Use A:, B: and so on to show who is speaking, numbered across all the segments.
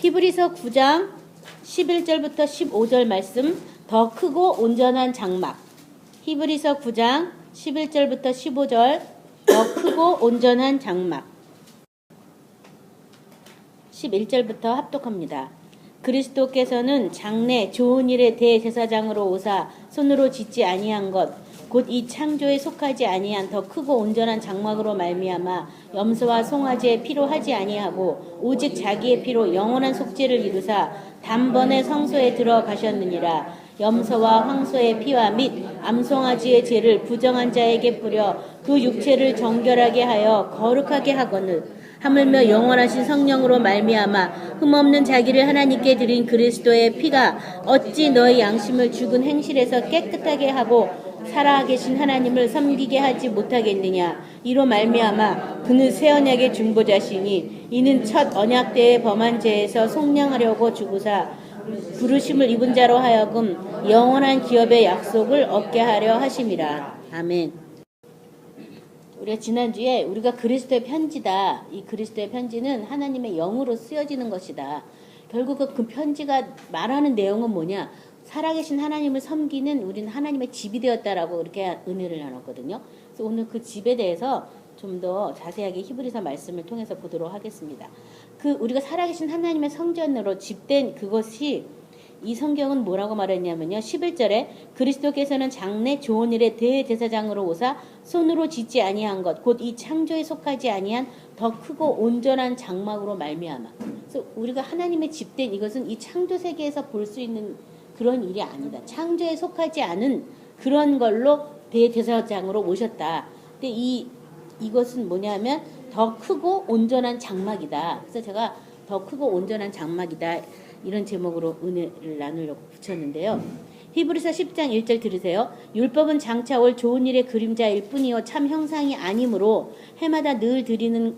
A: 히브리서 9장 11절부터 15절 말씀, 더 크고 온전한 장막. 히브리서 9장 11절부터 15절, 더 크고 온전한 장막. 11절부터 합독합니다. 그리스도께서는 장래 좋은 일의 대제사장으로 오사 손으로 짓지 아니한 것 곧 이 창조에 속하지 아니한 더 크고 온전한 장막으로 말미암아 염소와 송아지의 피로 하지 아니하고 오직 자기의 피로 영원한 속죄를 이루사 단번에 성소에 들어가셨느니라. 염소와 황소의 피와 및 암송아지의 죄를 부정한 자에게 뿌려 그 육체를 정결하게 하여 거룩하게 하거늘 하물며 영원하신 성령으로 말미암아 흠없는 자기를 하나님께 드린 그리스도의 피가 어찌 너희 양심을 죽은 행실에서 깨끗하게 하고 살아계신 하나님을 섬기게 하지 못하겠느냐. 이로 말미암아 그는 새 언약의 중보자시니 이는 첫 언약 때의 범한 죄에서 속량하려고 주구사 부르심을 입은 자로 하여금 영원한 기업의 약속을 얻게 하려 하심이라. 아멘. 우리가 지난주에 우리가 그리스도의 편지다. 이 그리스도의 편지는 하나님의 영으로 쓰여지는 것이다. 결국 그 편지가 말하는 내용은 뭐냐? 살아계신 하나님을 섬기는 우리는 하나님의 집이 되었다라고 이렇게 은혜를 나눴거든요. 그래서 오늘 그 집에 대해서 좀 더 자세하게 히브리서 말씀을 통해서 보도록 하겠습니다. 우리가 살아계신 하나님의 성전으로 집된 그것이 이 성경은 뭐라고 말했냐면요. 11절에 그리스도께서는 장래 좋은 일의 대제사장으로 오사 손으로 짓지 아니한 것 곧 이 창조에 속하지 아니한 더 크고 온전한 장막으로 말미암아. 그래서 우리가 하나님의 집된 이것은 이 창조 세계에서 볼 수 있는 그런 일이 아니다. 창조에 속하지 않은 그런 걸로 대제사장으로 오셨다. 근데 이것은 뭐냐면 더 크고 온전한 장막이다. 그래서 제가 더 크고 온전한 장막이다. 이런 제목으로 은혜를 나누려고 붙였는데요. 히브리서 10장 1절 들으세요. 율법은 장차 올 좋은 일의 그림자일 뿐이요 참 형상이 아니므로 해마다 늘 드리는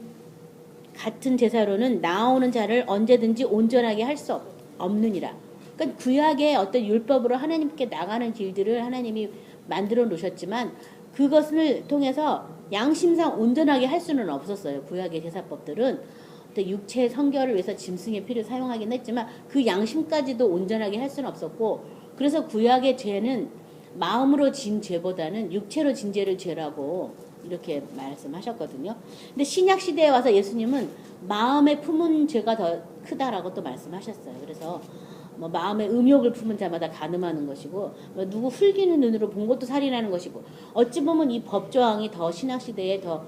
A: 같은 제사로는 나아오는 자를 언제든지 온전하게 할 수 없느니라. 그러니까 구약의 어떤 율법으로 하나님께 나가는 길들을 하나님이 만들어 놓으셨지만 그것을 통해서 양심상 온전하게 할 수는 없었어요. 구약의 제사법들은 육체 성결을 위해서 짐승의 피를 사용하긴 했지만 그 양심까지도 온전하게 할 수는 없었고, 그래서 구약의 죄는 마음으로 진 죄보다는 육체로 진 죄를 죄라고 이렇게 말씀하셨거든요. 근데 신약 시대에 와서 예수님은 마음에 품은 죄가 더 크다라고 또 말씀하셨어요. 그래서 뭐 마음에 음욕을 품은 자마다 간음하는 것이고 뭐 누구 흘기는 눈으로 본 것도 살인하는 것이고, 어찌 보면 이 법조항이 더 신약 시대에 더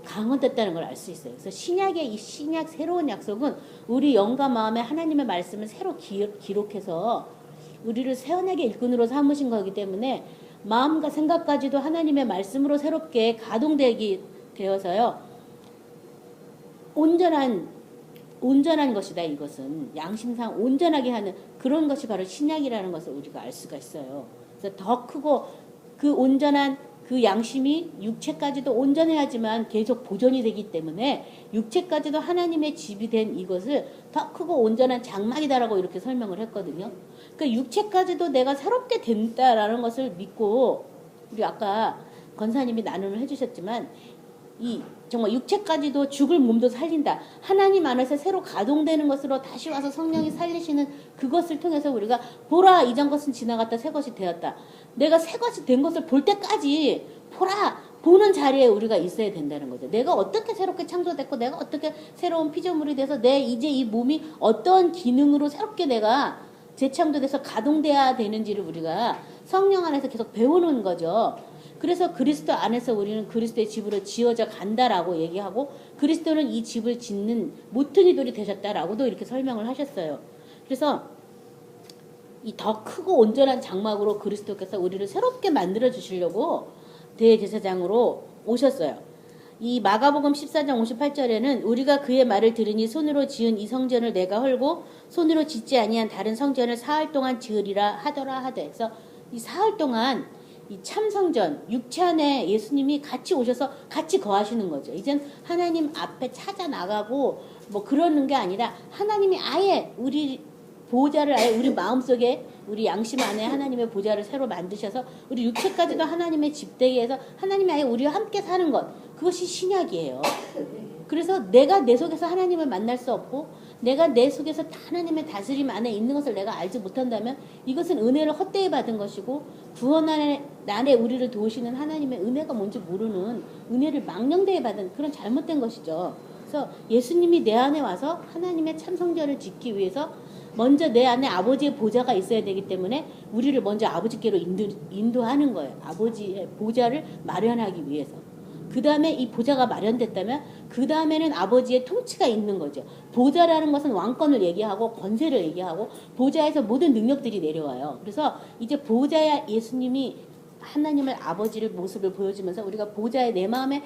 A: 강화됐다는 걸 알 수 있어요. 그래서 신약의 이 신약 새로운 약속은 우리 영과 마음에 하나님의 말씀을 새로 기록해서 우리를 새 언약의 일꾼으로 삼으신 거기 때문에 마음과 생각까지도 하나님의 말씀으로 새롭게 가동되기 되어서요. 온전한 것이다. 이것은 양심상 온전하게 하는 그런 것이 바로 신약이라는 것을 우리가 알 수가 있어요. 그래서 더 크고 그 온전한 그 양심이 육체까지도 온전해야지만 계속 보존이 되기 때문에 육체까지도 하나님의 집이 된 이것을 더 크고 온전한 장막이다라고 이렇게 설명을 했거든요. 그러니까 육체까지도 내가 새롭게 된다라는 것을 믿고, 우리 아까 권사님이 나눔을 해주셨지만 정말 육체까지도 죽을 몸도 살린다. 하나님 안에서 새로 가동되는 것으로 다시 와서 성령이 살리시는 그것을 통해서 우리가 보라 이전 것은 지나갔다 새 것이 되었다. 내가 새 것이 된 것을 볼 때까지 보는 자리에 우리가 있어야 된다는 거죠. 내가 어떻게 새롭게 창조됐고 내가 어떻게 새로운 피조물이 돼서 이제 이 몸이 어떤 기능으로 새롭게 내가 재창조돼서 가동돼야 되는지를 우리가 성령 안에서 계속 배우는 거죠. 그래서 그리스도 안에서 우리는 그리스도의 집으로 지어져 간다라고 얘기하고, 그리스도는 이 집을 짓는 모퉁이 돌이 되셨다라고도 이렇게 설명을 하셨어요. 그래서 이 더 크고 온전한 장막으로 그리스도께서 우리를 새롭게 만들어 주시려고 대제사장으로 오셨어요. 이 마가복음 14장 58절에는 우리가 그의 말을 들으니 손으로 지은 이 성전을 내가 헐고 손으로 짓지 아니한 다른 성전을 사흘 동안 지으리라 하더라 하되. 그래서 이 사흘 동안 이 참성전, 육체 안에 예수님이 같이 오셔서 같이 거하시는 거죠. 이젠 하나님 앞에 찾아 나가고 뭐 그러는 게 아니라 하나님이 아예 우리 보좌를 아예 우리 마음속에 우리 양심 안에 하나님의 보좌를 새로 만드셔서 우리 육체까지도 하나님의 집되게 해서 하나님이 아예 우리와 함께 사는 것, 그것이 신약이에요. 그래서 내가 내 속에서 하나님을 만날 수 없고 내가 내 속에서 하나님의 다스림 안에 있는 것을 내가 알지 못한다면 이것은 은혜를 헛되이 받은 것이고 구원 안에 나의 우리를 도우시는 하나님의 은혜가 뭔지 모르는 은혜를 망령되이 받은 그런 잘못된 것이죠. 그래서 예수님이 내 안에 와서 하나님의 참 성전을 짓기 위해서 먼저 내 안에 아버지의 보좌가 있어야 되기 때문에 우리를 먼저 아버지께로 인도하는 거예요. 아버지의 보좌를 마련하기 위해서. 그 다음에 이 보좌가 마련됐다면 그 다음에는 아버지의 통치가 있는 거죠. 보좌라는 것은 왕권을 얘기하고 권세를 얘기하고 보좌에서 모든 능력들이 내려와요. 그래서 이제 보좌야 예수님이 하나님을 아버지를 모습을 보여주면서 우리가 보좌에 내 마음에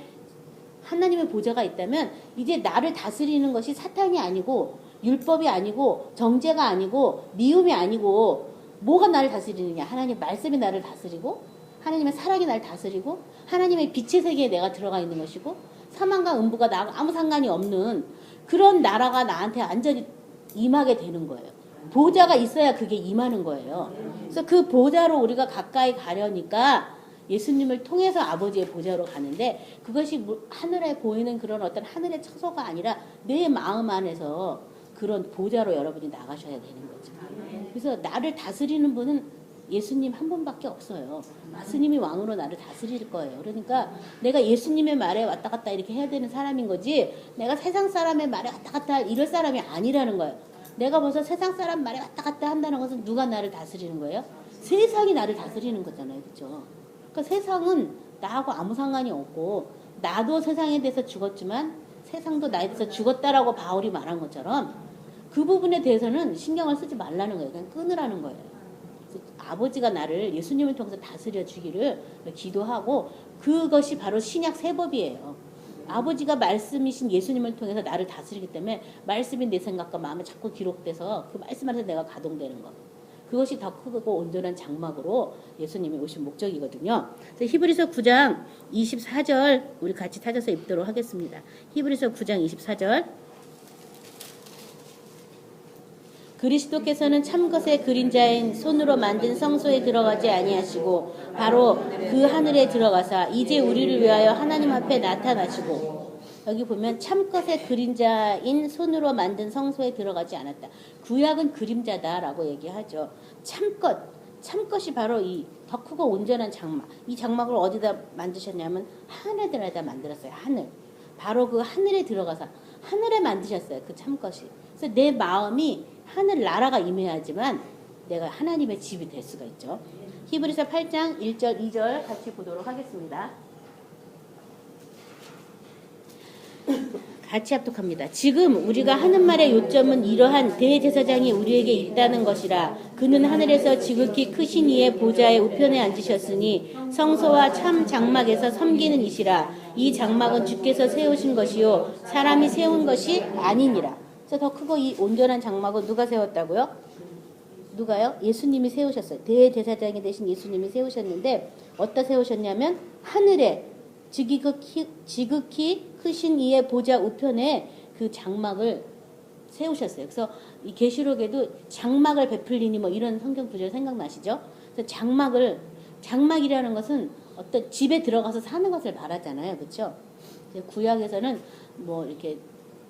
A: 하나님의 보좌가 있다면 이제 나를 다스리는 것이 사탄이 아니고 율법이 아니고 정죄가 아니고 미움이 아니고 뭐가 나를 다스리느냐. 하나님 말씀이 나를 다스리고 하나님의 사랑이 나를 다스리고 하나님의 빛의 세계에 내가 들어가 있는 것이고 사망과 음부가 나하고 아무 상관이 없는 그런 나라가 나한테 완전히 임하게 되는 거예요. 보좌가 있어야 그게 임하는 거예요. 그래서 그 보좌로 우리가 가까이 가려니까 예수님을 통해서 아버지의 보좌로 가는데 그것이 하늘에 보이는 그런 어떤 하늘의 처소가 아니라 내 마음 안에서 그런 보좌로 여러분이 나가셔야 되는 거죠. 그래서 나를 다스리는 분은 예수님 한 분밖에 없어요. 예수님이 왕으로 나를 다스릴 거예요. 그러니까 내가 예수님의 말에 왔다 갔다 이렇게 해야 되는 사람인 거지 내가 세상 사람의 말에 왔다 갔다 할 이럴 사람이 아니라는 거예요. 내가 벌써 세상 사람 말에 왔다 갔다 한다는 것은 누가 나를 다스리는 거예요? 세상이 나를 다스리는 거잖아요. 그렇죠? 그러니까 세상은 나하고 아무 상관이 없고 나도 세상에 대해서 죽었지만 세상도 나에 대해서 죽었다라고 바울이 말한 것처럼 그 부분에 대해서는 신경을 쓰지 말라는 거예요. 그냥 끊으라는 거예요. 아버지가 나를 예수님을 통해서 다스려 주기를 기도하고 그것이 바로 신약 세법이에요. 아버지가 말씀이신 예수님을 통해서 나를 다스리기 때문에 말씀이 내 생각과 마음에 자꾸 기록돼서 그 말씀 안에서 내가 가동되는 거. 그것이 더 크고 온전한 장막으로 예수님이 오신 목적이거든요. 히브리서 9장 24절 우리 같이 찾아서 읽도록 하겠습니다. 히브리서 9장 24절 그리스도께서는 참것의 그림자인 손으로 만든 성소에 들어가지 아니하시고 바로 그 하늘에 들어가사 이제 우리를 위하여 하나님 앞에 나타나시고 여기 보면 참것의 그림자인 손으로 만든 성소에 들어가지 않았다. 구약은 그림자다라고 얘기하죠. 참것이 바로 이 더 크고 온전한 장막. 이 장막을 어디다 만드셨냐면 하늘에다 만들었어요. 하늘. 바로 그 하늘에 들어가서 하늘에 만드셨어요. 그 참것이. 그래서 내 마음이 하늘 나라가 임해야지만 내가 하나님의 집이 될 수가 있죠. 히브리서 8장 1절 2절 같이 보도록 하겠습니다. 같이 합독합니다. 지금 우리가 하는 말의 요점은 이러한 대제사장이 우리에게 있다는 것이라. 그는 하늘에서 지극히 크신 이의 보좌의 우편에 앉으셨으니 성소와 참 장막에서 섬기는 이시라. 이 장막은 주께서 세우신 것이요 사람이 세운 것이 아니니라. 더 크고 이 온전한 장막은 누가 세웠다고요? 누가요? 예수님이 세우셨어요. 대제사장이 되신 예수님이 세우셨는데 어디다 세우셨냐면 하늘에 지극히 크신 이의 보좌 우편에 그 장막을 세우셨어요. 그래서 이 계시록에도 장막을 베풀리니 뭐 이런 성경 구절 생각나시죠? 그래서 장막이라는 것은 어떤 집에 들어가서 사는 것을 말하잖아요. 그렇죠? 구약에서는 뭐 이렇게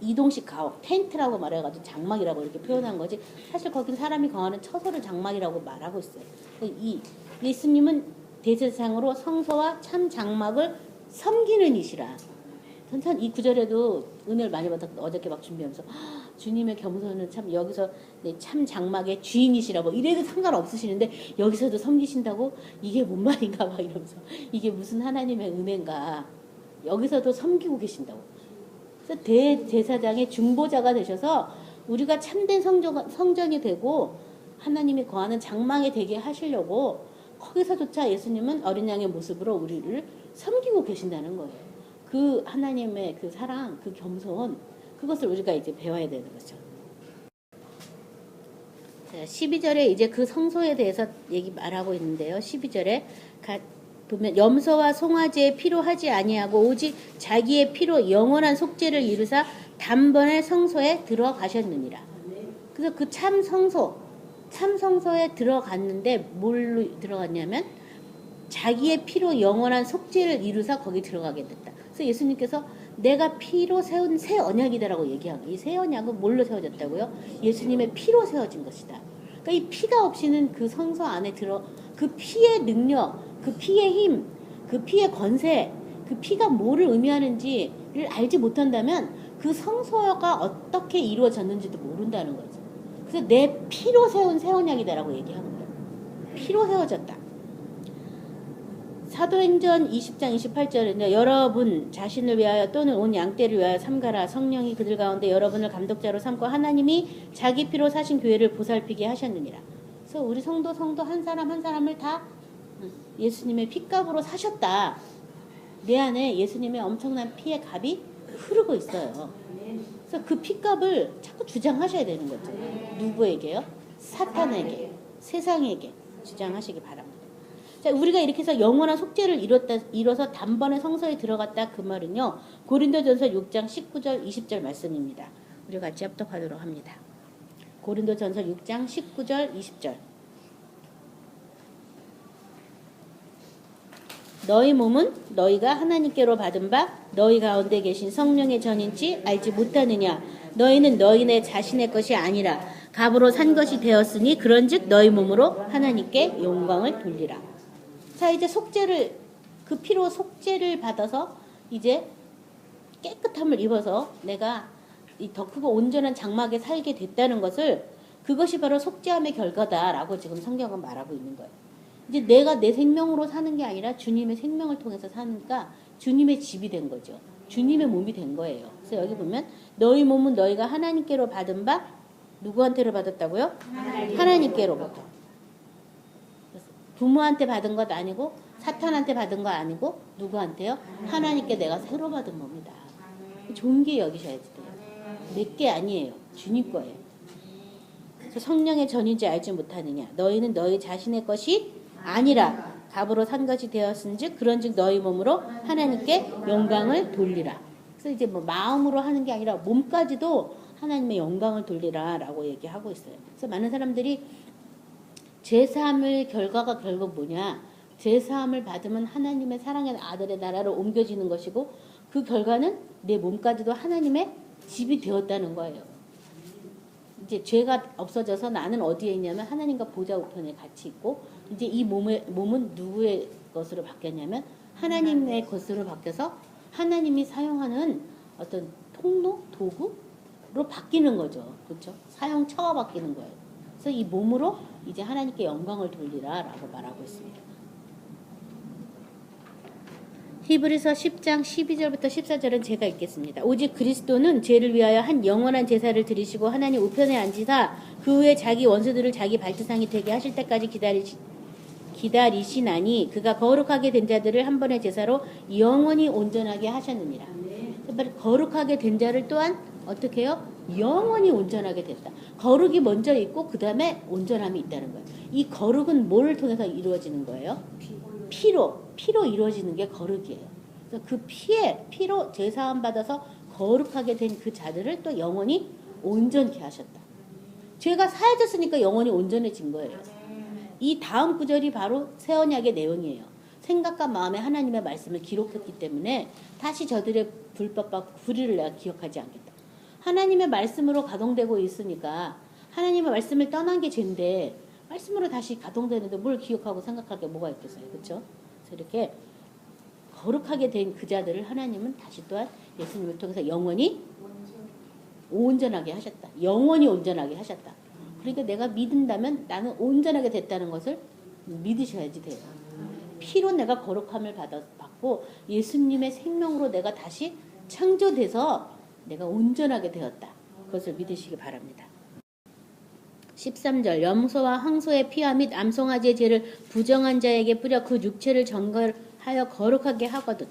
A: 이동식 가옥, 텐트라고 말해가지고 장막이라고 이렇게 표현한 거지. 사실 거긴 사람이 거하는 처소를 장막이라고 말하고 있어요. 이 예수님은 대제사장으로 성소와 참 장막을 섬기는 이시라. 전 이 구절에도 은혜를 많이 받았고 어저께 막 준비하면서 주님의 겸손은 참 여기서 참 장막의 주인이시라 뭐 이래도 상관없으시는데 여기서도 섬기신다고 이게 뭔 말인가 막 이러면서 이게 무슨 하나님의 은혜인가. 여기서도 섬기고 계신다고. 그래서 대제사장의 중보자가 되셔서 우리가 참된 성전이 되고 하나님이 거하는 장막이 되게 하시려고 거기서조차 예수님은 어린 양의 모습으로 우리를 섬기고 계신다는 거예요. 그 하나님의 그 사랑, 그 겸손, 그것을 우리가 이제 배워야 되는 거죠. 자, 12절에 이제 그 성소에 대해서 말하고 있는데요. 12절에 보면 염소와 송아지의 피로 하지 아니하고 오직 자기의 피로 영원한 속죄를 이루사 단번에 성소에 들어가셨느니라. 그래서 그 참 성소에 들어갔는데 뭘로 들어갔냐면 자기의 피로 영원한 속죄를 이루사 거기 들어가게 됐다. 그래서 예수님께서 내가 피로 세운 새 언약이다라고 얘기한 거예요. 이 새 언약은 뭘로 세워졌다고요? 예수님의 피로 세워진 것이다. 그러니까 이 피가 없이는 그 성소 안에 들어 그 피의 능력, 그 피의 힘, 그 피의 권세, 그 피가 뭐를 의미하는지를 알지 못한다면 그 성소가 어떻게 이루어졌는지도 모른다는 거죠. 그래서 내 피로 세운 새 언약이다라고 얘기하는 거예요. 피로 세워졌다. 사도행전 20장 28절은요. 여러분 자신을 위하여 또는 온 양떼를 위하여 삼가라. 성령이 그들 가운데 여러분을 감독자로 삼고 하나님이 자기 피로 사신 교회를 보살피게 하셨느니라. 그래서 우리 성도 한 사람 한 사람을 다 예수님의 피값으로 사셨다. 내 안에 예수님의 엄청난 피의 값이 흐르고 있어요. 그래서 그 피값을 자꾸 주장하셔야 되는 거죠. 누구에게요? 사탄에게, 세상에게 주장하시기 바랍니다. 자, 우리가 이렇게 해서 영원한 속죄를 이뤄서 단번에 성소에 들어갔다 그 말은요. 고린도전서 6장 19절 20절 말씀입니다. 우리가 같이 합독하도록 합니다. 고린도전서 6장 19절 20절. 너희 몸은 너희가 하나님께로 받은 바 너희 가운데 계신 성령의 전인지 알지 못하느냐. 너희는 너희네 자신의 것이 아니라 값으로 산 것이 되었으니 그런즉 너희 몸으로 하나님께 영광을 돌리라. 자, 이제 속죄를 그 피로 속죄를 받아서 이제 깨끗함을 입어서 내가 이 더 크고 온전한 장막에 살게 됐다는 것을 그것이 바로 속죄함의 결과다라고 지금 성경은 말하고 있는 거예요. 이제 내가 내 생명으로 사는 게 아니라 주님의 생명을 통해서 사니까 주님의 집이 된 거죠. 주님의 몸이 된 거예요. 그래서 여기 보면 너희 몸은 너희가 하나님께로 받은 바 누구한테로 받았다고요? 하나님께로부터. 부모한테 받은 것 아니고 사탄한테 받은 거 아니고 누구한테요? 하나님께 내가 새로 받은 몸이다. 좋은 게 여기셔야지 돼요. 내 게 아니에요. 주님 거예요. 그래서 성령의 전인지 알지 못하느냐. 너희는 너희 자신의 것이 아니라 값으로 산 것이 되었은즉 그런즉 너희 몸으로 하나님께 영광을 돌리라. 그래서 이제 뭐 마음으로 하는 게 아니라 몸까지도 하나님의 영광을 돌리라라고 얘기하고 있어요. 그래서 많은 사람들이 죄사함의 결과가 결국 뭐냐? 죄사함을 받으면 하나님의 사랑의 아들의 나라로 옮겨지는 것이고 그 결과는 내 몸까지도 하나님의 집이 되었다는 거예요. 이제 죄가 없어져서 나는 어디에 있냐면 하나님과 보좌 우편에 같이 있고 이제 이 몸은 누구의 것으로 바뀌었냐면 하나님의 것으로 바뀌어서 하나님이 사용하는 어떤 통로, 도구로 바뀌는 거죠. 그렇죠? 사용처가 바뀌는 거예요. 그래서 이 몸으로 이제 하나님께 영광을 돌리라라고 말하고 있습니다. 히브리서 10장 12절부터 14절은 제가 읽겠습니다. 오직 그리스도는 죄를 위하여 한 영원한 제사를 드리시고 하나님 우편에 앉으사 그 후에 자기 원수들을 자기 발등상이 되게 하실 때까지 기다리시나니 그가 거룩하게 된 자들을 한 번의 제사로 영원히 온전하게 하셨느니라. 거룩하게 된 자를 또한 어떻게 해요? 영원히 온전하게 됐다. 거룩이 먼저 있고 그 다음에 온전함이 있다는 거예요. 이 거룩은 뭐를 통해서 이루어지는 거예요? 피로 이루어지는 게 거룩이에요. 그래서 그 피로 제사함 받아서 거룩하게 된 그 자들을 또 영원히 온전케 하셨다. 죄가 사해졌으니까 영원히 온전해진 거예요. 이 다음 구절이 바로 새 언약의 내용이에요. 생각과 마음에 하나님의 말씀을 기록했기 때문에 다시 저들의 불법과 불의를 내가 기억하지 않겠다. 하나님의 말씀으로 가동되고 있으니까 하나님의 말씀을 떠난 게 죄인데 말씀으로 다시 가동되는데 뭘 기억하고 생각할 게 뭐가 있겠어요. 그렇죠? 그래서 이렇게 거룩하게 된 그 자들을 하나님은 다시 또한 예수님을 통해서 영원히 온전하게 하셨다. 영원히 온전하게 하셨다. 그러니까 내가 믿는다면 나는 온전하게 됐다는 것을 믿으셔야지 돼요. 피로 내가 거룩함을 받고 예수님의 생명으로 내가 다시 창조돼서 내가 온전하게 되었다. 그것을 믿으시기 바랍니다. 13절 염소와 황소의 피와 및 암송아지의 죄를 부정한 자에게 뿌려 그 육체를 정결하여 거룩하게 하거든.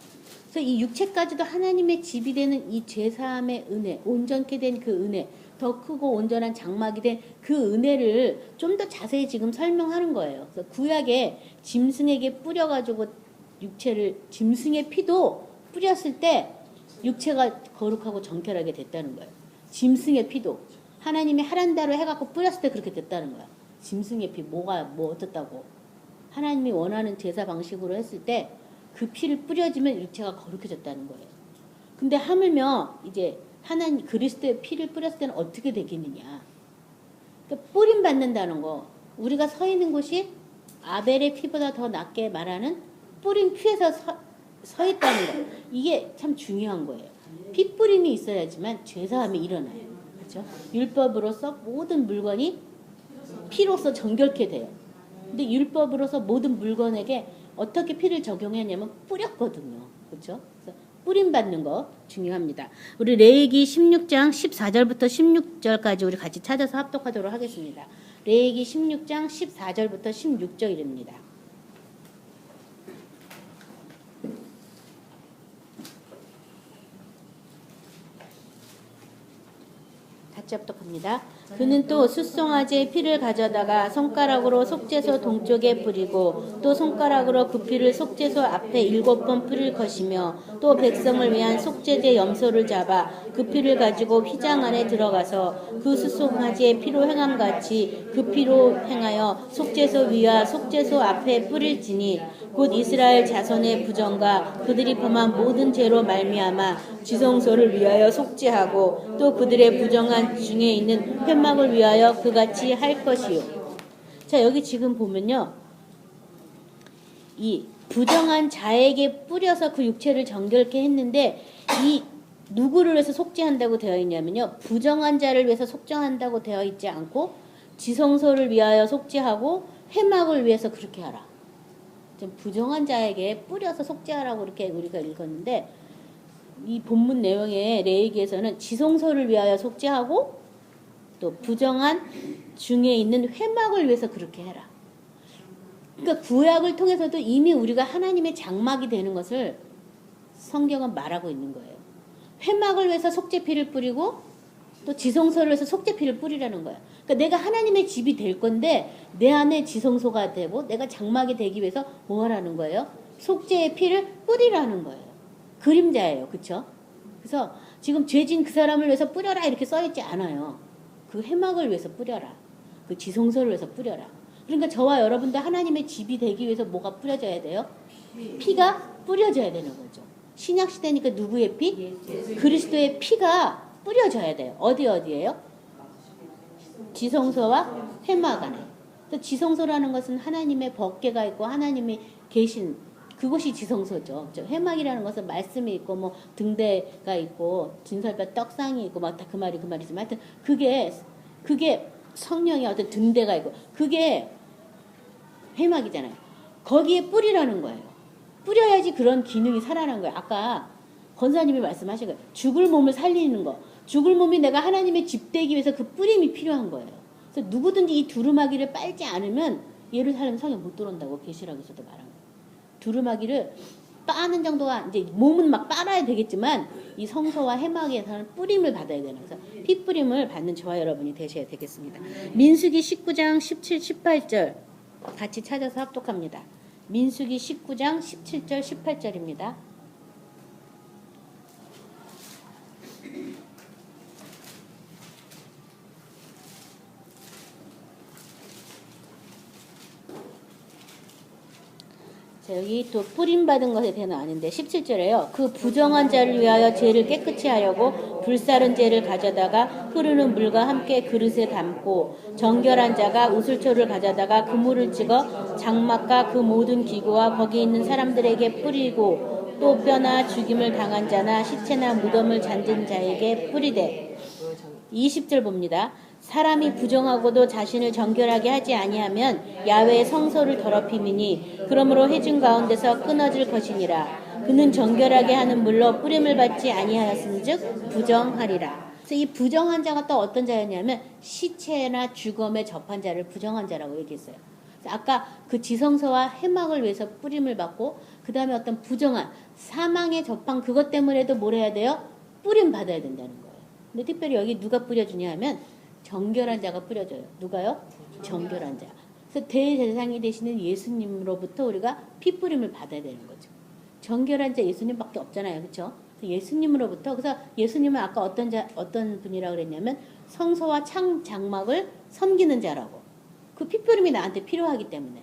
A: 그래서 이 육체까지도 하나님의 집이 되는 이 죄사함의 은혜, 온전케 된 그 은혜, 더 크고 온전한 장막이 된 그 은혜를 좀 더 자세히 지금 설명하는 거예요. 그래서 구약에 짐승에게 뿌려가지고 짐승의 피도 뿌렸을 때 육체가 거룩하고 정결하게 됐다는 거예요. 짐승의 피도. 하나님이 하란다로 해갖고 뿌렸을 때 그렇게 됐다는 거야. 짐승의 피, 뭐 어떻다고. 하나님이 원하는 제사 방식으로 했을 때 그 피를 뿌려지면 육체가 거룩해졌다는 거예요. 근데 하물며 이제 하나님 그리스도의 피를 뿌렸을 때는 어떻게 되겠느냐. 그러니까 뿌림 받는다는 거. 우리가 서 있는 곳이 아벨의 피보다 더 낫게 말하는 뿌린 피에서 서 있다는 거. 이게 참 중요한 거예요. 피 뿌림이 있어야지만 죄사함이 일어나요. 그렇죠? 율법으로서 모든 물건이 피로서 정결케 돼요. 근데 율법으로서 모든 물건에게 어떻게 피를 적용했냐면 뿌렸거든요. 그렇죠? 그래서 뿌림 받는 거 중요합니다. 우리 레위기 16장 14절부터 16절까지 우리 같이 찾아서 합독하도록 하겠습니다. 레위기 16장 14절부터 16절입니다. 같이 합독합니다. 그는 또 숫송아지의 피를 가져다가 손가락으로 속죄소 동쪽에 뿌리고 또 손가락으로 그 피를 속죄소 앞에 7번 뿌릴 것이며 또 백성을 위한 속죄제 염소를 잡아 그 피를 가지고 휘장 안에 들어가서 그 숫송아지의 피로 행함같이 그 피로 행하여 속죄소 위와 속죄소 앞에 뿌릴지니 곧 이스라엘 자손의 부정과 그들이 범한 모든 죄로 말미암아 지성소를 위하여 속죄하고 또 그들의 부정한 중에 있는 회막을 위하여 그같이 할 것이요. 자, 여기 지금 보면요. 이 부정한 자에게 뿌려서 그 육체를 정결케 했는데 이 누구를 위해서 속죄한다고 되어 있냐면요. 부정한 자를 위해서 속죄한다고 되어 있지 않고 지성소를 위하여 속죄하고 회막을 위해서 그렇게 하라. 좀 부정한 자에게 뿌려서 속죄하라고 이렇게 우리가 읽었는데 이 본문 내용의 레위기에서는 지성소를 위하여 속죄하고 또 부정한 중에 있는 회막을 위해서 그렇게 해라. 그러니까 구약을 통해서도 이미 우리가 하나님의 장막이 되는 것을 성경은 말하고 있는 거예요. 회막을 위해서 속죄피를 뿌리고 또 지성소를 위해서 속죄피를 뿌리라는 거예요. 그러니까 내가 하나님의 집이 될 건데 내 안에 지성소가 되고 내가 장막이 되기 위해서 뭐 하라는 거예요? 속죄의 피를 뿌리라는 거예요. 그림자예요. 그렇죠? 그래서 지금 죄진 그 사람을 위해서 뿌려라 이렇게 써있지 않아요. 그 회막을 위해서 뿌려라. 그 지성소를 위해서 뿌려라. 그러니까 저와 여러분도 하나님의 집이 되기 위해서 뭐가 뿌려져야 돼요? 피가 뿌려져야 되는 거죠. 신약시대니까 누구의 피? 그리스도의 피가 뿌려져야 돼요. 어디에요? 지성소와 회막 안에. 지성소라는 것은 하나님의 법궤가 있고 하나님이 계신 그것이 지성소죠. 회막이라는 것은 말씀이 있고 뭐 등대가 있고 진설밭 떡상이 있고 막 다 그 말이지만 하여튼 그게 성령의 어떤 등대가 있고 그게 회막이잖아요. 거기에 뿌리라는 거예요. 뿌려야지 그런 기능이 살아나는 거예요. 아까 권사님이 말씀하신 거예요. 죽을 몸을 살리는 거. 죽을 몸이 내가 하나님의 집 되기 위해서 그 뿌림이 필요한 거예요. 그래서 누구든지 이 두루마기를 빨지 않으면 예루살렘 성에 못 들어온다고 계시록에서도 말한 거예요. 두루마기를 빠는 정도가 이제 몸은 막 빨아야 되겠지만 이 성소와 회막에서는 뿌림을 받아야 되는 그래서 피 뿌림을 받는 저와 여러분이 되셔야 되겠습니다. 민수기 19장 17, 18절 같이 찾아서 합독합니다. 민수기 19장 17절 18절입니다. 여기 또 뿌림받은 것에 대해서는 아는데 17절에요. 그 부정한 자를 위하여 죄를 깨끗이 하려고 불사른 죄를 가져다가 흐르는 물과 함께 그릇에 담고 정결한 자가 우슬초를 가져다가 그 물을 찍어 장막과 그 모든 기구와 거기 있는 사람들에게 뿌리고 또 뼈나 죽임을 당한 자나 시체나 무덤을 잠든 자에게 뿌리되 20절 봅니다. 사람이 부정하고도 자신을 정결하게 하지 아니하면 야훼의 성소를 더럽힘이니 그러므로 회중 가운데서 끊어질 것이니라. 그는 정결하게 하는 물로 뿌림을 받지 아니하였은즉 부정하리라. 그래서 이 부정한 자가 또 어떤 자였냐면 시체나 죽음에 접한 자를 부정한 자라고 얘기했어요. 아까 그 지성소와 회막을 위해서 뿌림을 받고 그 다음에 어떤 부정한 사망에 접한 그것 때문에도 뭘 해야 돼요? 뿌림 받아야 된다는 거예요. 근데 특별히 여기 누가 뿌려주냐 하면 정결한 자가 뿌려져요. 누가요? 정결한 자. 그래서 대제사장이 되시는 예수님으로부터 우리가 피 뿌림을 받아야 되는 거죠. 정결한 자 예수님밖에 없잖아요. 그렇죠? 예수님으로부터 그래서 예수님은 아까 어떤 분이라고 그랬냐면 성소와 장막을 섬기는 자라고. 그 피 뿌림이 나한테 필요하기 때문에.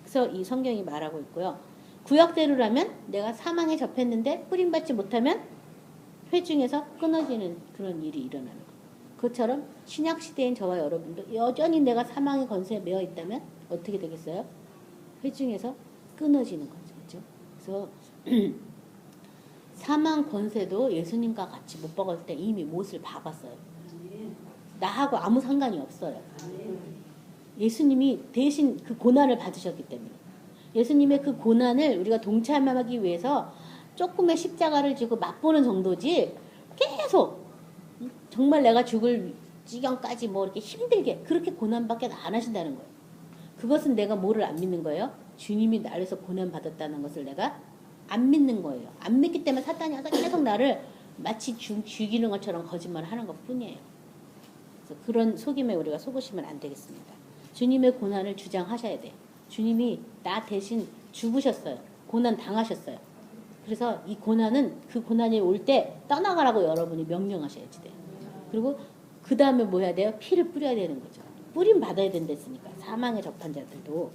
A: 그래서 이 성경이 말하고 있고요. 구약대로라면 내가 사망에 접했는데 뿌림 받지 못하면 회중에서 끊어지는 그런 일이 일어나는 거예요. 그것처럼 신약시대인 저와 여러분도 여전히 내가 사망의 권세에 매여 있다면 어떻게 되겠어요? 회중에서 끊어지는 거죠. 그렇죠? 그래서 사망 권세도 예수님과 같이 못 박았을 때 이미 못을 박았어요. 나하고 아무 상관이 없어요. 예수님이 대신 그 고난을 받으셨기 때문에. 예수님의 그 고난을 우리가 동참하기 위해서 조금의 십자가를 지고 맛보는 정도지 계속 정말 내가 죽을 지경까지 뭐 이렇게 힘들게 그렇게 고난밖에 안 하신다는 거예요. 그것은 내가 뭐를 안 믿는 거예요? 주님이 나에서 고난 받았다는 것을 내가 안 믿는 거예요. 안 믿기 때문에 사탄이 와서 계속 나를 마치 죽이는 것처럼 거짓말하는 것뿐이에요. 그래서 그런 속임에 우리가 속으시면 안 되겠습니다. 주님의 고난을 주장하셔야 돼요. 주님이 나 대신 죽으셨어요. 고난 당하셨어요. 그래서 이 고난은 그 고난이 올 때 떠나가라고 여러분이 명령하셔야지 돼요. 그리고 그 다음에 뭐 해야 돼요? 피를 뿌려야 되는 거죠. 뿌림 받아야 된댔으니까. 사망에 접한 자들도.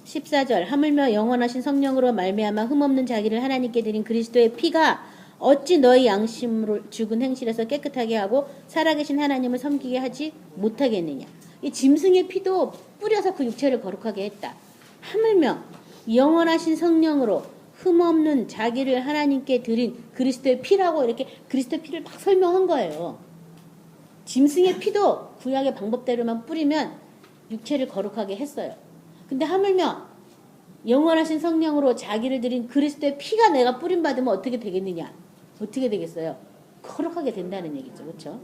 A: 14절 하물며 영원하신 성령으로 말미암아 흠없는 자기를 하나님께 드린 그리스도의 피가 어찌 너희 양심으로 죽은 행실에서 깨끗하게 하고 살아계신 하나님을 섬기게 하지 못하겠느냐. 이 짐승의 피도 뿌려서 그 육체를 거룩하게 했다. 하물며 영원하신 성령으로 흠없는 자기를 하나님께 드린 그리스도의 피라고 이렇게 그리스도의 피를 막 설명한 거예요. 짐승의 피도 구약의 방법대로만 뿌리면 육체를 거룩하게 했어요. 근데 하물며 영원하신 성령으로 자기를 드린 그리스도의 피가 내가 뿌림받으면 어떻게 되겠느냐? 어떻게 되겠어요? 거룩하게 된다는 얘기죠. 그렇죠?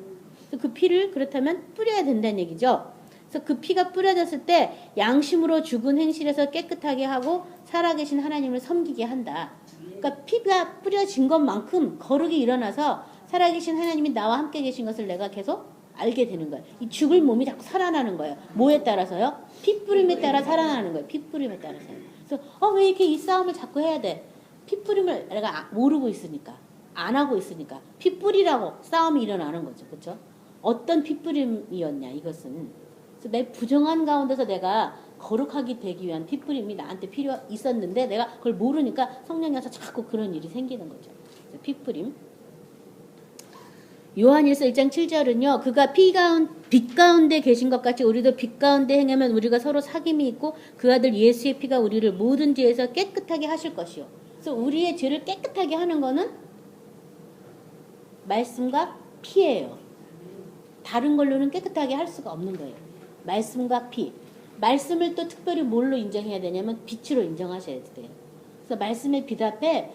A: 그 피를 그렇다면 뿌려야 된다는 얘기죠. 그래서 그 피가 뿌려졌을 때 양심으로 죽은 행실에서 깨끗하게 하고 살아계신 하나님을 섬기게 한다. 그러니까 피가 뿌려진 것만큼 거룩이 일어나서 살아계신 하나님이 나와 함께 계신 것을 내가 계속 알게 되는 거예요. 이 죽을 몸이 자꾸 살아나는 거예요. 뭐에 따라서요? 피 뿌림에 따라 살아나는 거예요. 피 뿌림에 따라서요. 그래서 왜 이렇게 이 싸움을 자꾸 해야 돼? 피 뿌림을 내가 모르고 있으니까, 안 하고 있으니까 피 뿌리라고 싸움이 일어나는 거죠. 그렇죠? 어떤 피 뿌림이었냐 이것은. 그래서 내 부정한 가운데서 내가 거룩하게 되기 위한 피 뿌림이 나한테 필요 있었는데 내가 그걸 모르니까 성령이 와서 자꾸 그런 일이 생기는 거죠. 그래서 피 뿌림. 요한일서 1장 7절은요. 그가 빛 가운데 계신 것 같이 우리도 빛 가운데 행하면 우리가 서로 사귐이 있고 그 아들 예수의 피가 우리를 모든 죄에서 깨끗하게 하실 것이요. 그래서 우리의 죄를 깨끗하게 하는 거는 말씀과 피예요. 다른 걸로는 깨끗하게 할 수가 없는 거예요. 말씀과 피. 말씀을 또 특별히 뭘로 인정해야 되냐면 빛으로 인정하셔야 돼요. 그래서 말씀의 빛 앞에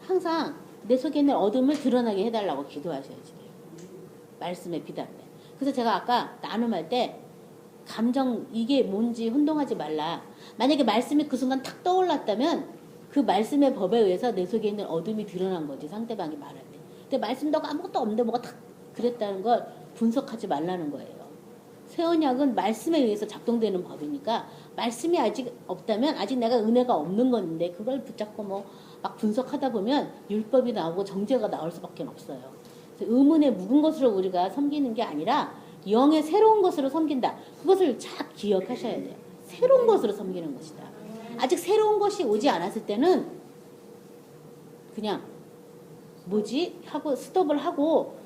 A: 항상 내 속에 있는 어둠을 드러나게 해달라고 기도하셔야지 돼요. 말씀의 빛 앞에. 그래서 제가 아까 나눔할 때 감정 이게 뭔지 혼동하지 말라. 만약에 말씀이 그 순간 탁 떠올랐다면 그 말씀의 법에 의해서 내 속에 있는 어둠이 드러난 거지. 상대방이 말할 때. 근데 말씀도 아무것도 없는데 뭐가 탁 그랬다는 걸 분석하지 말라는 거예요. 새 언약은 말씀에 의해서 작동되는 법이니까 말씀이 아직 없다면 아직 내가 은혜가 없는 건데 그걸 붙잡고 뭐 막 분석하다 보면 율법이 나오고 정죄가 나올 수밖에 없어요. 그래서 의문에 묵은 것으로 우리가 섬기는 게 아니라 영의 새로운 것으로 섬긴다. 그것을 잘 기억하셔야 돼요. 새로운 것으로 섬기는 것이다. 아직 새로운 것이 오지 않았을 때는 그냥 뭐지? 하고 스톱을 하고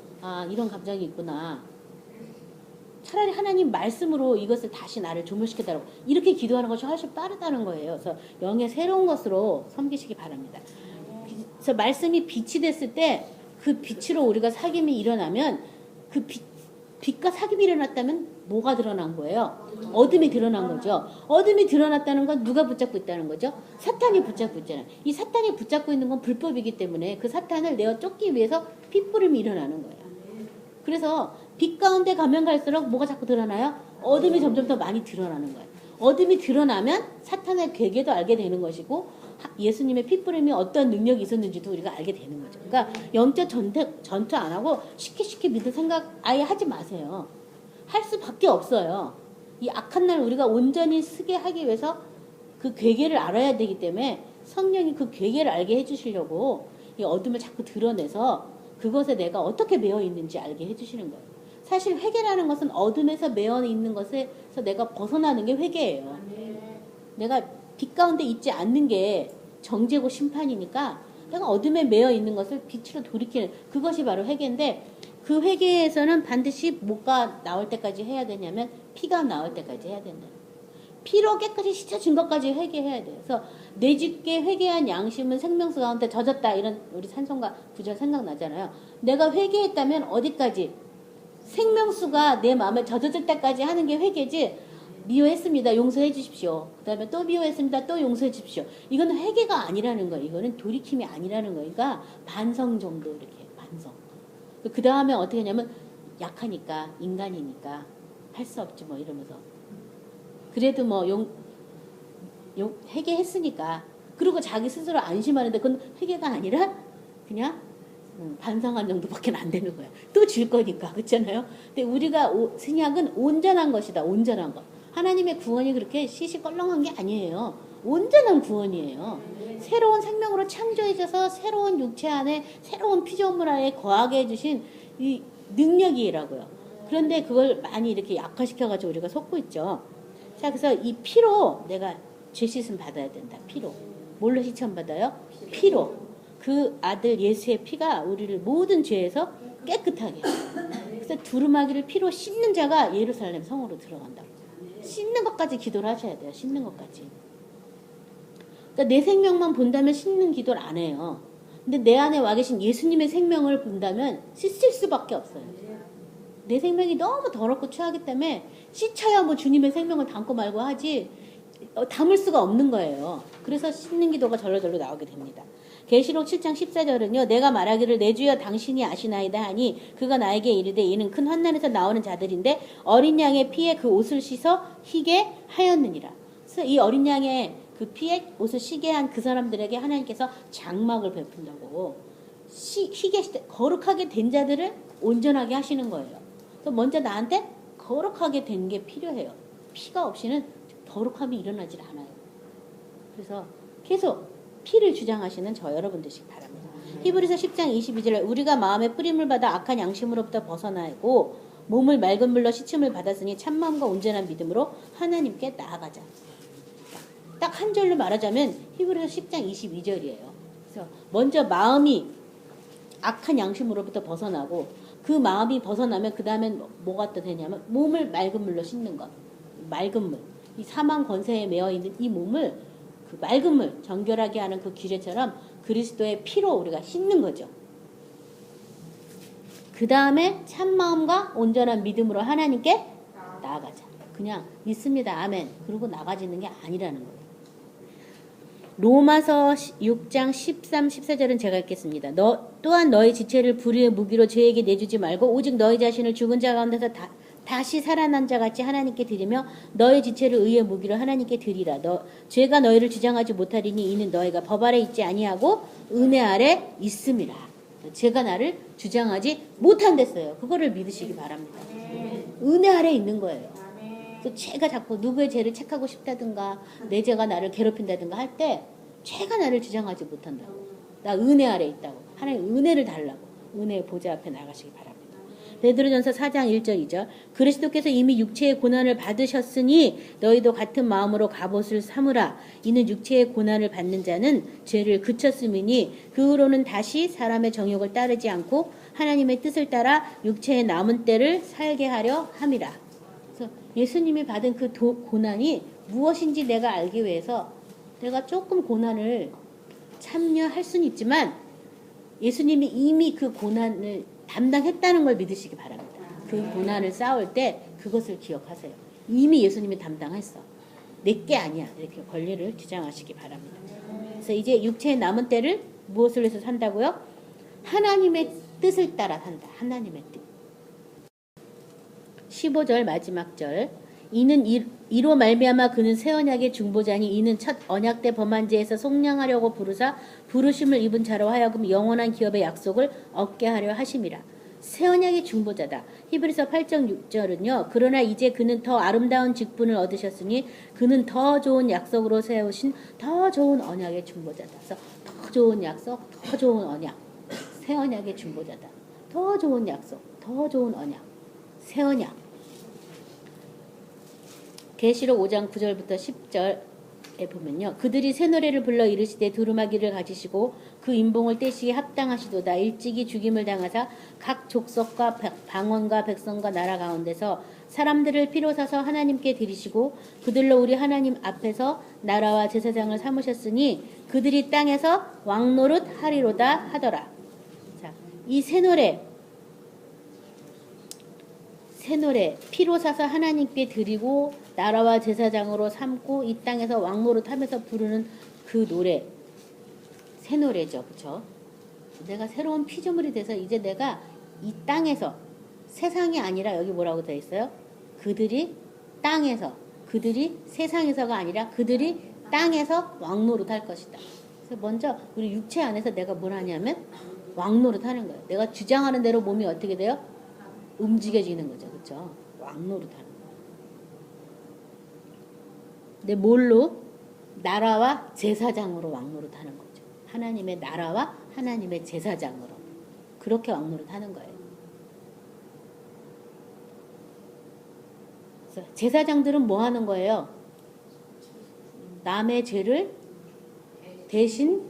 A: 이런 감정이 있구나. 차라리 하나님 말씀으로 이것을 다시 나를 조물시켜달라고 이렇게 기도하는 것이 훨씬 빠르다는 거예요. 그래서 영의 새로운 것으로 섬기시기 바랍니다. 그래서 말씀이 빛이 됐을 때 그 빛으로 우리가 사귐이 일어나면 그 빛과 사귐이 일어났다면 뭐가 드러난 거예요? 어둠이 드러난 거죠. 어둠이 드러났다는 건 누가 붙잡고 있다는 거죠? 사탄이 붙잡고 있잖아요. 이 사탄이 붙잡고 있는 건 불법이기 때문에 그 사탄을 내어 쫓기 위해서 핏부림이 일어나는 거예요. 그래서 빛 가운데 가면 갈수록 뭐가 자꾸 드러나요? 어둠이 점점 더 많이 드러나는 거예요. 어둠이 드러나면 사탄의 괴계도 알게 되는 것이고 예수님의 핏부림이 어떤 능력이 있었는지도 우리가 알게 되는 거죠. 그러니까 영적 전투 안 하고 쉽게 믿을 생각 아예 하지 마세요. 할 수밖에 없어요. 이 악한 날 우리가 온전히 쓰게 하기 위해서 그 괴계를 알아야 되기 때문에 성령이 그 괴계를 알게 해주시려고 이 어둠을 자꾸 드러내서 그것에 내가 어떻게 매여 있는지 알게 해주시는 거예요. 사실 회개라는 것은 어둠에서 매여 있는 것에서 내가 벗어나는 게 회개예요. 내가 빛 가운데 있지 않는 게 정죄고 심판이니까 내가 어둠에 매여 있는 것을 빛으로 돌이키는 그것이 바로 회개인데 그 회개에서는 반드시 뭐가 나올 때까지 해야 되냐면 피가 나올 때까지 해야 된다. 피로 깨끗이 씻어진 것까지 회개해야 돼요. 그래서 내 집게 회개한 양심은 생명수 가운데 젖었다. 이런 우리 찬송가 구절 생각나잖아요. 내가 회개했다면 어디까지? 생명수가 내 마음에 젖어질 때까지 하는 게 회개지. 미워했습니다. 용서해 주십시오. 그 다음에 또 미워했습니다. 또 용서해 주십시오. 이거는 회개가 아니라는 거예요. 이거는 돌이킴이 아니라는 거니까 반성 정도 이렇게 반성. 그 다음에 어떻게 하냐면 약하니까 인간이니까 할 수 없지 뭐 이러면서 그래도 뭐 회개했으니까 그리고 자기 스스로 안심하는데 그건 회개가 아니라 그냥 반성한 정도밖에 안 되는 거야. 또 질 거니까 그렇잖아요. 근데 우리가 신약은 온전한 것이다. 온전한 것. 하나님의 구원이 그렇게 시시껄렁한 게 아니에요. 온전한 구원이에요. 새로운 생명으로 창조해져서 새로운 육체 안에 새로운 피조물 안에 거하게 해주신 이 능력이라고요. 그런데 그걸 많이 이렇게 약화시켜가지고 우리가 속고 있죠. 자, 그래서 이 피로 내가 죄 씻음 받아야 된다. 피로. 뭘로 시천 받아요? 피로. 그 아들 예수의 피가 우리를 모든 죄에서 깨끗하게 해요. 그래서 두루마기를 피로 씻는 자가 예루살렘 성으로 들어간다고. 씻는 것까지 기도를 하셔야 돼요. 씻는 것까지. 그러니까 내 생명만 본다면 씻는 기도를 안 해요. 근데 내 안에 와 계신 예수님의 생명을 본다면 씻을 수밖에 없어요. 내 생명이 너무 더럽고 추하기 때문에 씻어야 뭐 주님의 생명을 담고 말고 하지 담을 수가 없는 거예요. 그래서 씻는 기도가 절로절로 나오게 됩니다. 계시록 7장 14절은요. 내가 말하기를 내 주여 당신이 아시나이다 하니 그가 나에게 이르되 이는 큰 환난에서 나오는 자들인데 어린 양의 피에 그 옷을 씻어 희게 하였느니라. 그래서 이 어린 양의 그 피에 옷을 희게 한 그 사람들에게 하나님께서 장막을 베푼다고 희게 거룩하게 된 자들을 온전하게 하시는 거예요. 그래서 먼저 나한테 거룩하게 된 게 필요해요. 피가 없이는 거룩함이 일어나질 않아요. 그래서 계속 피를 주장하시는 저 여러분 되시기 바랍니다. 히브리서 10장 22절 우리가 마음에 뿌림을 받아 악한 양심으로부터 벗어나고 몸을 맑은 물로 씻음을 받았으니 참마음과 온전한 믿음으로 하나님께 나아가자. 딱 한 절로 말하자면 히브리서 10장 22절이에요. 그래서 먼저 마음이 악한 양심으로부터 벗어나고 그 마음이 벗어나면 그 다음엔 뭐가 또 되냐면 몸을 맑은 물로 씻는 것. 맑은 물. 이 사망 권세에 매어 있는 이 몸을 그 맑은 물, 정결하게 하는 그 기뢰처럼 그리스도의 피로 우리가 씻는 거죠. 그 다음에 참마음과 온전한 믿음으로 하나님께 나아가자. 그냥 믿습니다. 아멘. 그러고 나가지는 게 아니라는 거예요. 로마서 6장 13, 14절은 제가 읽겠습니다. 또한 너희 지체를 불의의 무기로 죄에게 내주지 말고 오직 너희 자신을 죽은 자 가운데서 다시 살아난 자 같이 하나님께 드리며 너희 지체를 의의 무기로 하나님께 드리라. 죄가 너희를 주장하지 못하리니 이는 너희가 법 아래 있지 아니하고 은혜 아래 있음이라. 죄가 나를 주장하지 못한댔어요. 그거를 믿으시기 바랍니다. 은혜 아래 있는 거예요. 또 죄가 자꾸 누구의 죄를 책하고 싶다든가 내 죄가 나를 괴롭힌다든가 할 때 죄가 나를 주장하지 못한다고. 나 은혜 아래 있다고. 하나님 은혜를 달라고. 은혜의 보좌 앞에 나가시기 바랍니다. 베드로전서 4장 1절 2절 그리스도께서 이미 육체의 고난을 받으셨으니 너희도 같은 마음으로 갑옷을 삼으라. 이는 육체의 고난을 받는 자는 죄를 그쳤음이니 그 후로는 다시 사람의 정욕을 따르지 않고 하나님의 뜻을 따라 육체의 남은 때를 살게 하려 함이라. 그래서 예수님이 받은 그 고난이 무엇인지 내가 알기 위해서 내가 조금 고난을 참여할 수는 있지만 예수님이 이미 그 고난을 담당했다는 걸 믿으시기 바랍니다. 그 고난을 싸울 때 그것을 기억하세요. 이미 예수님이 담당했어. 내게 아니야. 이렇게 권리를 주장하시기 바랍니다. 그래서 이제 육체의 남은 때를 무엇을 해서 산다고요? 하나님의 뜻을 따라 산다. 하나님의 뜻. 15절 마지막 절 이는 이로 말미암아 그는 새 언약의 중보자니 이는 첫 언약 때 범한 죄에서 속량하려고 부르사 부르심을 입은 자로 하여금 영원한 기업의 약속을 얻게 하려 하심이라. 새 언약의 중보자다. 히브리서 8장 6절은요. 그러나 이제 그는 더 아름다운 직분을 얻으셨으니 그는 더 좋은 약속으로 세우신 더 좋은 언약의 중보자다. 그래서 더 좋은 약속, 더 좋은 언약. 새 언약의 중보자다. 더 좋은 약속, 더 좋은 언약. 새 언약. 계시록 5장 9절부터 10절 보면요. 그들이 새 노래를 불러 이르시되 두루마기를 가지시고 그 인봉을 떼시기 합당하시도다. 일찍이 죽임을 당하사 각 족속과 방언과 백성과 나라 가운데서 사람들을 피로 사서 하나님께 드리시고 그들로 우리 하나님 앞에서 나라와 제사장을 삼으셨으니 그들이 땅에서 왕노릇 하리로다 하더라. 자, 이 새 노래 피로 사서 하나님께 드리고 나라와 제사장으로 삼고 이 땅에서 왕노릇 하면서 부르는 그 노래, 새 노래죠. 그렇죠? 내가 새로운 피조물이 돼서 이제 내가 이 땅에서, 세상이 아니라 여기 뭐라고 되어 있어요? 그들이 땅에서, 그들이 세상에서가 아니라 그들이 땅에서 왕노릇 할 것이다. 그래서 먼저 우리 육체 안에서 내가 뭘 하냐면 왕노릇 하는 거예요. 내가 주장하는 대로 몸이 어떻게 돼요? 움직여지는 거죠. 그렇죠? 왕노릇 하는 거예요. 근데 뭘로? 나라와 제사장으로 왕노릇 하는 거죠. 하나님의 나라와 하나님의 제사장으로. 그렇게 왕노릇 하는 거예요. 그래서 제사장들은 뭐 하는 거예요? 남의 죄를 대신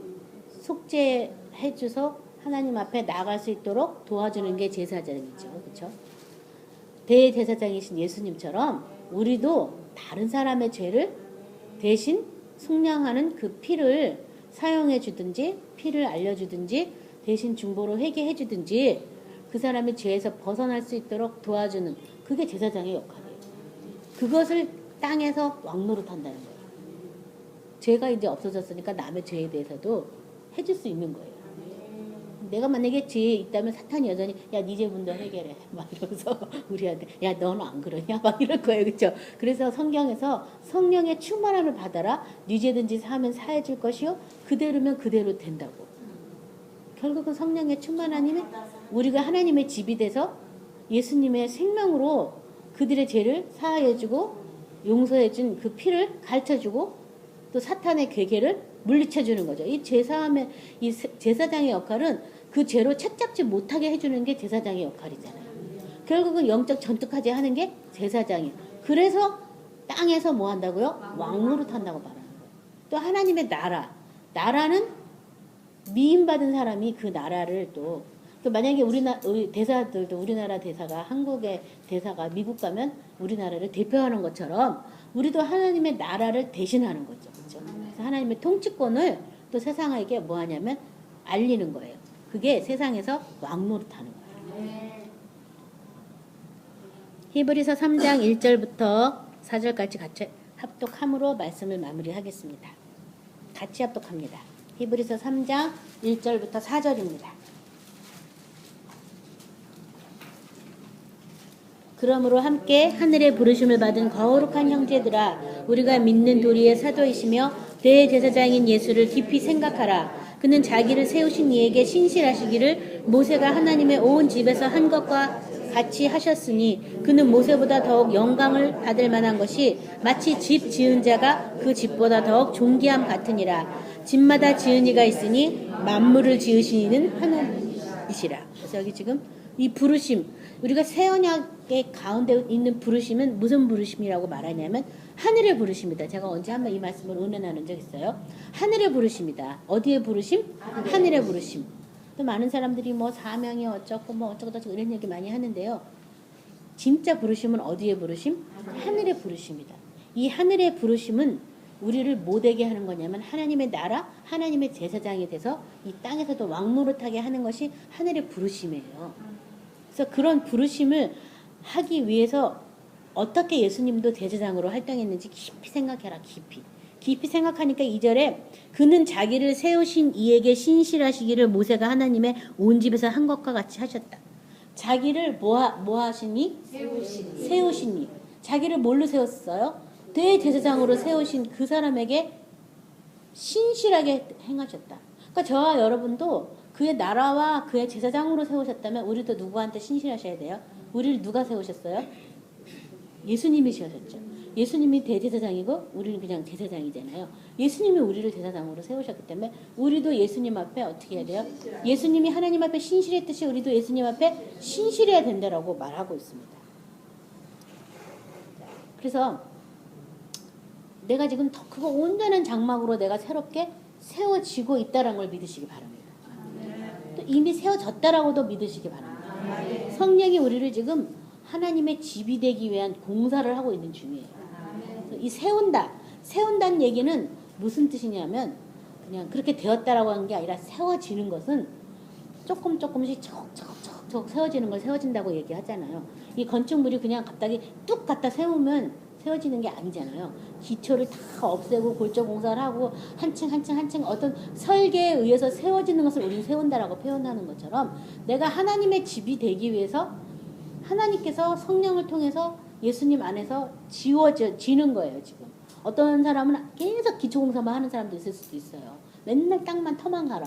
A: 속죄해줘서 하나님 앞에 나갈 수 있도록 도와주는 게 제사장이죠. 그렇죠? 대제사장이신 예수님처럼 우리도 다른 사람의 죄를 대신 속량하는 그 피를 사용해 주든지 피를 알려주든지 대신 중보로 회개해 주든지 그 사람의 죄에서 벗어날 수 있도록 도와주는 그게 제사장의 역할이에요. 그것을 땅에서 왕노릇 한다는 거예요. 죄가 이제 없어졌으니까 남의 죄에 대해서도 해줄 수 있는 거예요. 내가 만약에 죄에 있다면 사탄이 여전히 야, 네 죄분도 해결해 막 이러면서 우리한테 야, 너는 안 그러냐 막 이럴 거예요. 그렇죠? 그래서 성경에서 성령의 충만함을 받아라. 네 죄든지 사하면 사해 줄 것이요 그대로면 그대로 된다고. 결국은 성령의 충만함이 우리가 하나님의 집이 돼서 예수님의 생명으로 그들의 죄를 사하여 주고 용서해 준 그 피를 가르쳐 주고 또 사탄의 괴계를 물리쳐 주는 거죠. 이 제사함의 이 제사장의 역할은 그 죄로 책잡지 못하게 해주는 게 제사장의 역할이잖아요. 결국은 영적 전투까지 하는 게 제사장이에요. 그래서 땅에서 뭐 한다고요? 왕노릇 한다고 말하는 거예요. 또 하나님의 나라는 미임받은 사람이 그 나라를 또 만약에 우리 대사들도 우리나라 대사가 한국의 대사가 미국 가면 우리나라를 대표하는 것처럼 우리도 하나님의 나라를 대신하는 거죠. 그렇죠? 그래서 하나님의 통치권을 또 세상에게 뭐 하냐면 알리는 거예요. 그게 세상에서 왕노릇하는 거예요. 히브리서 3장 1절부터 4절까지 같이 합독함으로 말씀을 마무리하겠습니다. 같이 합독합니다. 히브리서 3장 1절부터 4절입니다. 그러므로 함께 하늘의 부르심을 받은 거룩한 형제들아 우리가 믿는 도리의 사도이시며 대제사장인 예수를 깊이 생각하라. 그는 자기를 세우신 이에게 신실하시기를 모세가 하나님의 온 집에서 한 것과 같이 하셨으니 그는 모세보다 더욱 영광을 받을 만한 것이 마치 집 지은 자가 그 집보다 더욱 존귀함 같으니라. 집마다 지은 이가 있으니 만물을 지으신 이는 하나님이시라. 그래서 여기 지금 이 부르심, 우리가 새 언약의 가운데 있는 부르심은 무슨 부르심이라고 말하냐면 하늘의 부르심이다. 제가 언제 한번 이 말씀을 은연하는 적 있어요. 하늘의 부르심이다. 어디의 부르심? 하늘의 부르심. 또 많은 사람들이 뭐 사명이 어쩌고 뭐 어쩌고 저쩌고 이런 얘기 많이 하는데요. 진짜 부르심은 어디의 부르심? 하늘의 부르심이다. 이 하늘의 부르심은 우리를 못되게 하는 거냐면 하나님의 나라, 하나님의 제사장이 돼서 이 땅에서도 왕노릇하게 하는 것이 하늘의 부르심이에요. 그래서 그런 부르심을 하기 위해서 어떻게 예수님도 제사장으로 활동했는지 깊이 생각해라. 깊이 생각하니까 2절에 그는 자기를 세우신 이에게 신실하시기를 모세가 하나님의 온 집에서 한 것과 같이 하셨다. 자기를 뭐 하시니? 세우시니. 자기를 뭘로 세웠어요? 대제사장으로 세우신 그 사람에게 신실하게 행하셨다. 그러니까 저와 여러분도 그의 나라와 그의 제사장으로 세우셨다면 우리도 누구한테 신실하셔야 돼요? 우리를 누가 세우셨어요? 예수님이 세우셨죠. 예수님이 대제사장이고 우리는 그냥 제사장이잖아요. 예수님이 우리를 제사장으로 세우셨기 때문에 우리도 예수님 앞에 어떻게 해야 돼요? 예수님이 하나님 앞에 신실했듯이 우리도 예수님 앞에 신실해야 된다라고 말하고 있습니다. 그래서 내가 지금 더 크고 온전한 장막으로 내가 새롭게 세워지고 있다는 걸 믿으시기 바랍니다. 또 이미 세워졌다라고도 믿으시기 바랍니다. 성령이 우리를 지금 하나님의 집이 되기 위한 공사를 하고 있는 중이에요. 이 세운다는 얘기는 무슨 뜻이냐면 그냥 그렇게 되었다라고 하는 게 아니라 세워지는 것은 조금씩 척척척척 세워지는 걸 세워진다고 얘기하잖아요. 이 건축물이 그냥 갑자기 뚝 갖다 세우면 세워지는 게 아니잖아요. 기초를 다 없애고 골조 공사를 하고 한 층 어떤 설계에 의해서 세워지는 것을 우리는 세운다라고 표현하는 것처럼 내가 하나님의 집이 되기 위해서 하나님께서 성령을 통해서 예수님 안에서 지워지는 거예요. 지금 어떤 사람은 계속 기초 공사만 하는 사람도 있을 수도 있어요. 맨날 땅만 터만 가라.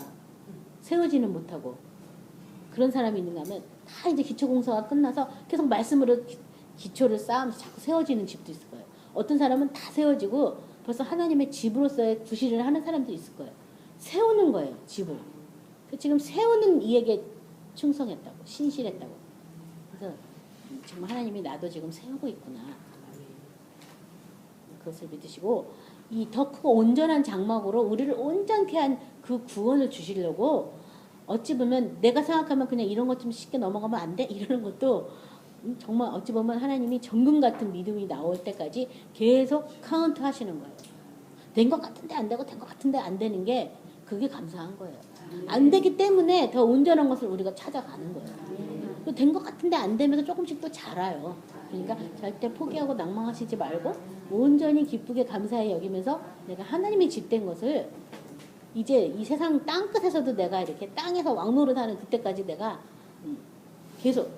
A: 세워지는 못하고 그런 사람이 있는가 하면 다 이제 기초 공사가 끝나서 계속 말씀으로 기초를 쌓으면서 자꾸 세워지는 집도 있을 거예요. 어떤 사람은 다 세워지고 벌써 하나님의 집으로서의 구실을 하는 사람도 있을 거예요. 세우는 거예요, 집을. 지금 세우는 이에게 충성했다고, 신실했다고. 그래서 정말 하나님이 나도 지금 세우고 있구나. 그것을 믿으시고 이 더 크고 온전한 장막으로 우리를 온전케 한 그 구원을 주시려고 어찌 보면 내가 생각하면 그냥 이런 것 좀 쉽게 넘어가면 안 돼? 이러는 것도 정말 어찌 보면 하나님이 정금 같은 믿음이 나올 때까지 계속 카운트 하시는 거예요. 된 것 같은데 안 되고 된 것 같은데 안 되는 게 그게 감사한 거예요. 안 되기 때문에 더 온전한 것을 우리가 찾아가는 거예요. 된 것 같은데 안 되면서 조금씩 또 자라요. 그러니까 절대 포기하고 낭망하시지 말고 온전히 기쁘게 감사히 여기면서 내가 하나님의 집된 것을 이제 이 세상 땅끝에서도 내가 이렇게 땅에서 왕노릇하는 그때까지 내가 계속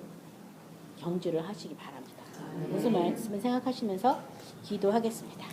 A: 경주를 하시기 바랍니다. 무슨 말씀을 생각하시면서 기도하겠습니다.